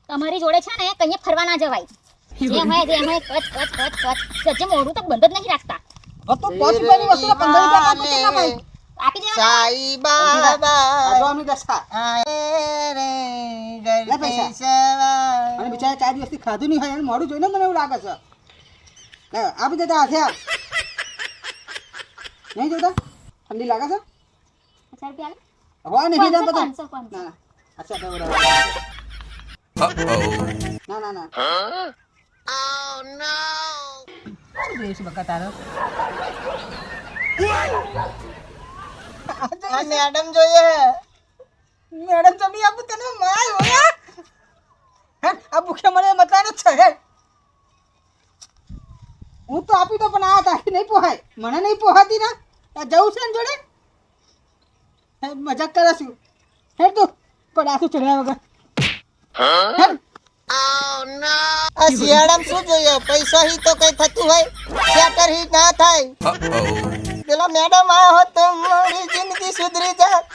તમારી જોડે છે ને કઈએ ફરવા ના જવાય જે હોય કચ સજ્જે મોઢું તો બંધ જ નહીં રાખતા તો 5 રૂપિયાની વસ્તુ 15 રૂપિયા આપો કેટલા ભાઈ આપી દેવા સાઈ બાબા આ જો આમની દસ્તા આયે રે લે પૈસા. ગરસવા અને બિચારા 4 દિવસથી ખાધું નહીં હોય અને મોઢું જોઈને મને એવું લાગે છે લે આપી દેતા હાથે આપ નહીં જોતા ઠંડી લાગે છે 1000 રૂપિયા હોય નહીં જામ પતા 500 ના ના અચ્છા તો બરાબર ના ના ના શું દેશ બકા તારો આ મેડમ જોઈએ મેડમ તમે આપું તને માય હોયા હે આ ભૂખે મને મતલાનો છે હે હું તો આપી દો પણ આ તારી નહીં પોહાય મને નહીં પોહાતી ના આ જવું છે ને જોડે હે મજાક કરે છું હે તું પણ આ શું ચડ્યા વગર હે આ શિયાળામાં શું જોઈએ પૈસા હી તો કઈ થતું હોય શેટર હી ના થાય પેલા મેડમ આયા હોત તો મારી જિંદગી સુધરી જાત